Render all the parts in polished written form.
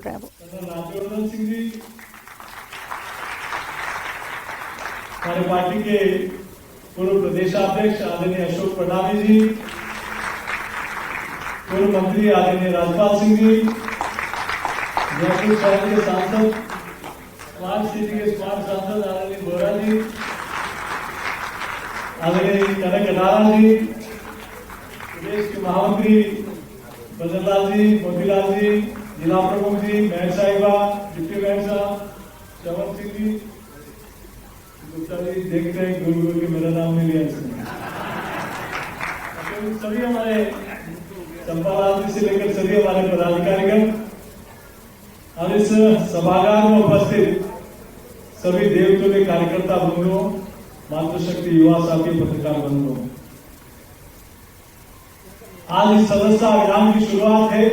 राज्यवर्धन सिंह जी, हमारे पार्टी के पूर्व प्रदेशाध्यक्ष आदरणीय अशोक प्रणाली जी, पूर्व मंत्री आदरणीय राजपाल सिंह जी, जयपुर शहर के सांसद, स्मार्ट सिटी के स्मार्ट सांसद आदरणीय बोरा जी, आदरणीय कनक कटारा जी, प्रदेश के महामंत्री बदनलाल जी, मोतीलाल जी, जिला प्रमुख जी, मेयर साहिबा, डिप्टी मेयर साहब, चवन सिंह जी, गुप्ता जी, देखते हैं गुरु गुरु के मेरा नाम नहीं लिया सभी हमारे चंपालाल जी से लेकर सभी हमारे पदाधिकारीगण और इस सभागार में उपस्थित सभी देवतुल्य कार्यकर्ता बंधुओं, मातृशक्ति युवा साथी, पत्रकार बंधुओं, आज इस सदस्यता अभियान की शुरुआत है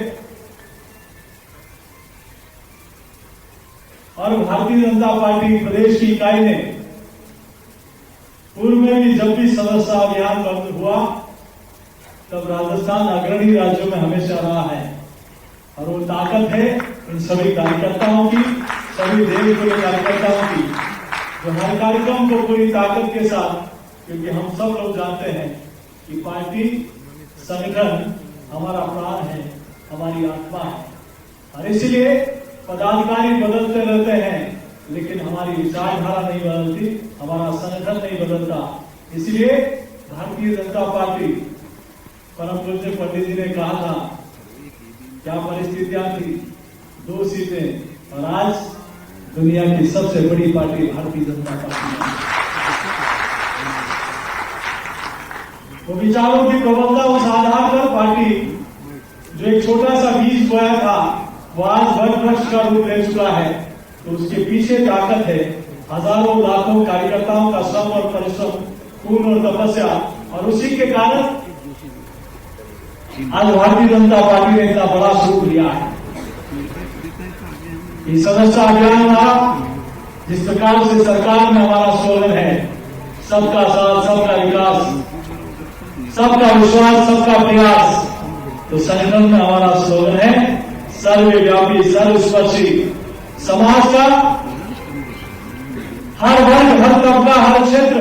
और भारतीय जनता पार्टी प्रदेश की इकाई ने पूर्व में भी जब भी सदस्यता अभियान बंद हुआ तब राजस्थान अग्रणी राज्यों में हमेशा रहा है और वो ताकत है इन सभी कार्यकर्ताओं की, सभी देवतुल्य कार्यकर्ताओं की, जो हर कार्यक्रम को पूरी ताकत के साथ, क्योंकि हम सब लोग जानते हैं कि पार्टी संगठन हमारा प्राण है, हमारी आत्मा है और इसलिए पदाधिकारी बदलते रहते हैं लेकिन हमारी विचारधारा नहीं बदलती, हमारा संगठन नहीं बदलता। इसलिए भारतीय जनता पार्टी, परम पूज्य पंडित जी ने कहा था क्या परिस्थितियां थी, 2 सीटें और आज दुनिया की सबसे बड़ी पार्टी भारतीय जनता पार्टी है। वो विचारों की प्रबलता, उस आधार पर पार्टी जो एक छोटा सा बीज बोया था वो आज वन वृक्ष का रूप ले चुका है, तो उसके पीछे ताकत है हजारों लाखों कार्यकर्ताओं का श्रम और परिश्रम, खून और तपस्या, और उसी के कारण आज भारतीय जनता पार्टी ने इतना बड़ा स्वरूप लिया है। ये सदस्यता अभियान हमारा, जिस प्रकार से सरकार में हमारा स्लोगन है सबका साथ, सबका विकास, सबका विश्वास, सबका प्रयास, तो संगठन में हमारा स्लोगन है सर्वव्यापी, सर्वस्पर्शी, समाज का हर वर्ग, हर तबका, हर क्षेत्र।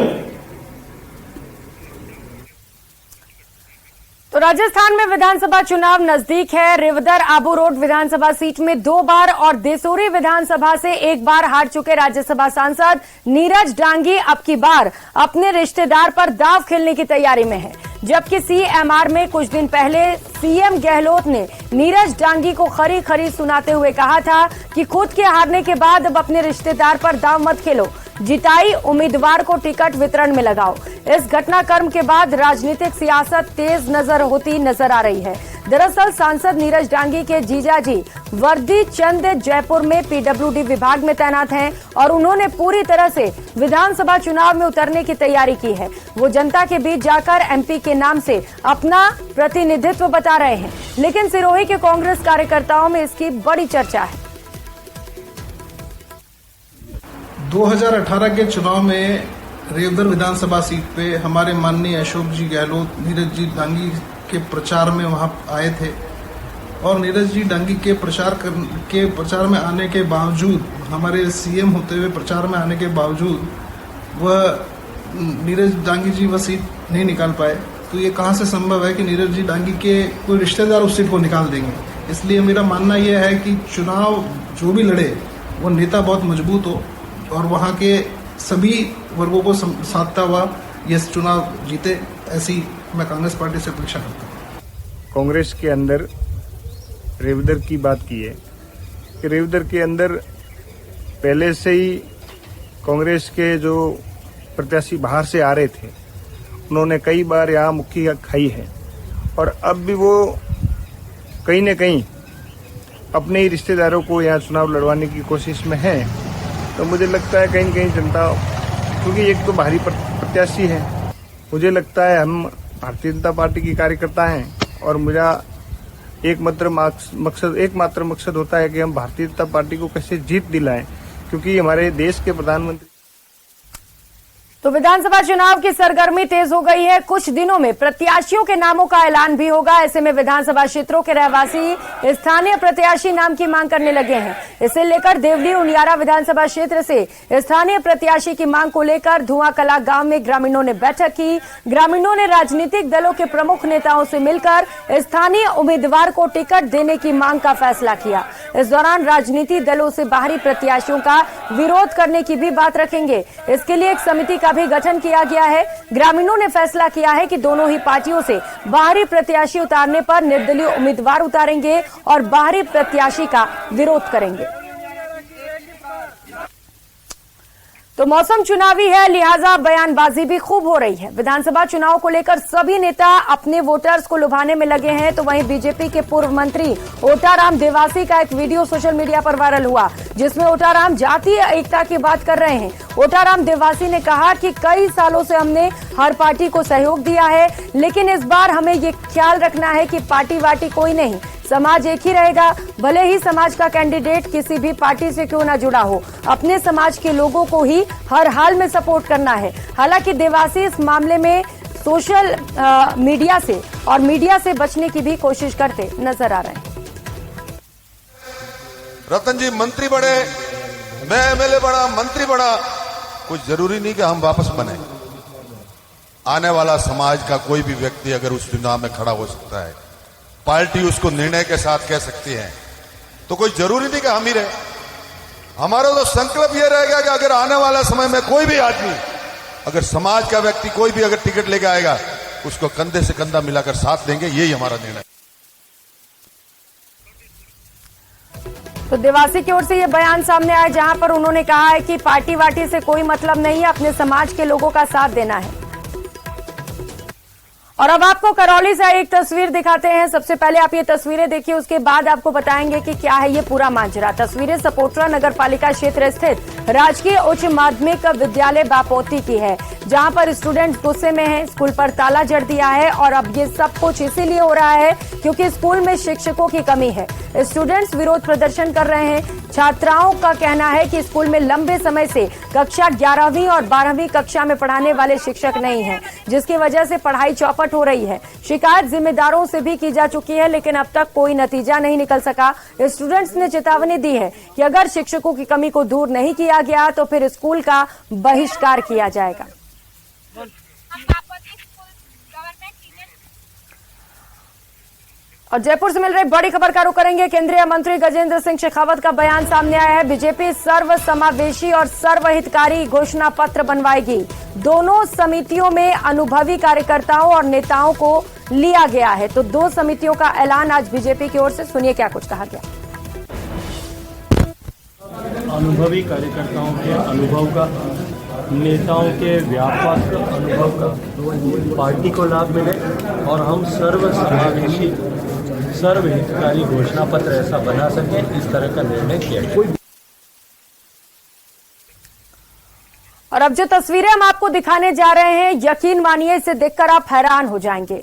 तो राजस्थान में विधानसभा चुनाव नजदीक है। रेवदर आबू रोड विधानसभा सीट में 2 बार और देसोरी विधानसभा से 1 बार हार चुके राज्यसभा सांसद नीरज डांगी अब की बार अपने रिश्तेदार पर दांव खेलने की तैयारी में है, जबकि सीएमआर में कुछ दिन पहले सीएम गहलोत ने नीरज डांगी को खरी खरी सुनाते हुए कहा था कि खुद के हारने के बाद अब अपने रिश्तेदार पर दांव मत खेलो, जिताई उम्मीदवार को टिकट वितरण में लगाओ। इस घटनाक्रम के बाद राजनीतिक सियासत तेज होती नजर आ रही है। दरअसल सांसद नीरज डांगी के जीजाजी वर्दी चंद जयपुर में पीडब्ल्यूडी विभाग में तैनात हैं और उन्होंने पूरी तरह से विधानसभा चुनाव में उतरने की तैयारी की है। वो जनता के बीच जाकर एमपी के नाम से अपना प्रतिनिधित्व बता रहे हैं, लेकिन सिरोही के कांग्रेस कार्यकर्ताओं में इसकी बड़ी चर्चा है। 2018 के चुनाव में रेवदर विधानसभा सीट पे हमारे माननीय अशोक जी गहलोत नीरज जी डांगी के प्रचार में वहां आए थे और नीरज जी डांगी के प्रचार में आने के बावजूद, हमारे सीएम होते हुए प्रचार में आने के बावजूद वह नीरज डांगी जी वह सीट नहीं निकाल पाए। तो ये कहां से संभव है कि नीरज जी डांगी के कोई रिश्तेदार उस सीट को निकाल देंगे। इसलिए मेरा मानना यह है कि चुनाव जो भी लड़े वो नेता बहुत मजबूत हो और वहां के सभी वर्गों को साधता हुआ ये चुनाव जीते, ऐसी मैं कांग्रेस पार्टी से अपेक्षा करता हूँ। कांग्रेस के अंदर रेवदर की बात की है कि रेवदर के अंदर पहले से ही कांग्रेस के जो प्रत्याशी बाहर से आ रहे थे उन्होंने कई बार यहाँ मुक्की खाई है और अब भी वो कहीं न कहीं अपने ही रिश्तेदारों को यहाँ चुनाव लड़वाने की कोशिश में है। तो मुझे लगता है कहीं न कहीं जनता, क्योंकि एक तो बाहरी प्रत्याशी है, मुझे लगता है हम भारतीय जनता पार्टी की कार्यकर्ता हैं और मेरा एकमात्र मकसद होता है कि हम भारतीय जनता पार्टी को कैसे जीत दिलाएं, क्योंकि हमारे देश के प्रधानमंत्री तो विधानसभा चुनाव की सरगर्मी तेज हो गई है। कुछ दिनों में प्रत्याशियों के नामों का ऐलान भी होगा। ऐसे में विधानसभा क्षेत्रों के रहवासी स्थानीय प्रत्याशी नाम की मांग करने लगे हैं। इसे लेकर देवली उनियारा विधानसभा क्षेत्र से स्थानीय प्रत्याशी की मांग को लेकर धुआंकला गांव में ग्रामीणों ने बैठक की। ग्रामीणों ने राजनीतिक दलों के प्रमुख नेताओं से मिलकर स्थानीय उम्मीदवार को टिकट देने की मांग का फैसला किया। इस दौरान राजनीतिक दलों से बाहरी प्रत्याशियों का विरोध करने की भी बात रखेंगे। इसके लिए एक समिति का भी गठन किया गया है। ग्रामीणों ने फैसला किया है कि दोनों ही पार्टियों से बाहरी प्रत्याशी उतारने पर निर्दलीय उम्मीदवार उतारेंगे और बाहरी प्रत्याशी का विरोध करेंगे। तो मौसम चुनावी है, लिहाजा बयानबाजी भी खूब हो रही है। विधानसभा चुनाव को लेकर सभी नेता अपने वोटर्स को लुभाने में लगे हैं। तो वहीं बीजेपी के पूर्व मंत्री ओटाराम देवासी का एक वीडियो सोशल मीडिया पर वायरल हुआ, जिसमें ओटाराम जातीय एकता की बात कर रहे हैं। ओटाराम देवासी ने कहा कि कई सालों से हमने हर पार्टी को सहयोग दिया है, लेकिन इस बार हमें ये ख्याल रखना है कि पार्टी वाटी कोई नहीं, समाज एक ही रहेगा। भले ही समाज का कैंडिडेट किसी भी पार्टी से क्यों ना जुड़ा हो, अपने समाज के लोगों को ही हर हाल में सपोर्ट करना है। हालांकि देवासी इस मामले में सोशल मीडिया से और मीडिया से बचने की भी कोशिश करते नजर आ रहे हैं। रतन जी मंत्री बने, मैं एमएलए बना, मंत्री बना, कुछ जरूरी नहीं कि हम वापस बने। आने वाला समाज का कोई भी व्यक्ति अगर उस चुनाव में खड़ा हो सकता है, पार्टी उसको निर्णय के साथ कह सकती है, तो कोई जरूरी नहीं कि हम ही रहे। हमारा तो संकल्प यह रहेगा कि अगर आने वाला समय में कोई भी आदमी, अगर समाज का व्यक्ति कोई भी अगर टिकट लेके आएगा, उसको कंधे से कंधा मिलाकर साथ देंगे। यही हमारा निर्णय। तो देवासी की ओर से यह बयान सामने आया, जहां पर उन्होंने कहा है कि पार्टी वाटी से कोई मतलब नहीं है, अपने समाज के लोगों का साथ देना है। और अब आपको करौली से एक तस्वीर दिखाते हैं। सबसे पहले आप ये तस्वीरें देखिए, उसके बाद आपको बताएंगे कि क्या है ये पूरा माजरा। तस्वीरें सपोटरा नगर पालिका क्षेत्र स्थित राजकीय उच्च माध्यमिक विद्यालय बापोती की है, जहां पर स्टूडेंट्स गुस्से में हैं। स्कूल पर ताला जड़ दिया है और अब ये सब कुछ इसीलिए हो रहा है क्योंकि स्कूल में शिक्षकों की कमी है। स्टूडेंट्स विरोध प्रदर्शन कर रहे हैं। छात्राओं का कहना है कि स्कूल में लंबे समय से कक्षा 11वीं और 12वीं कक्षा में पढ़ाने वाले शिक्षक नहीं हैं, जिसकी वजह से पढ़ाई चौपट हो रही है। शिकायत जिम्मेदारों से भी की जा चुकी है, लेकिन अब तक कोई नतीजा नहीं निकल सका। स्टूडेंट्स ने चेतावनी दी है कि अगर शिक्षकों की कमी को दूर नहीं किया गया तो फिर स्कूल का बहिष्कार किया जाएगा। और जयपुर से मिल रही बड़ी खबर का रुख करेंगे। केंद्रीय मंत्री गजेंद्र सिंह शेखावत का बयान सामने आया है। बीजेपी सर्व समावेशी और सर्वहितकारी घोषणा पत्र बनवाएगी। दोनों समितियों में अनुभवी कार्यकर्ताओं और नेताओं को लिया गया है। तो दो समितियों का ऐलान आज बीजेपी की ओर से, सुनिए क्या कुछ कहा गया। अनुभवी कार्यकर्ताओं के अनुभव का, नेताओं के व्यापक अनुभव का पार्टी को लाभ मिले और हम सर्व समावेशी सर्वहितकारी घोषणा पत्र ऐसा बना सके, इस तरह का निर्णय किया गया। और अब जो तस्वीरें हम आपको दिखाने जा रहे हैं, यकीन मानिए इसे देखकर आप हैरान हो जाएंगे।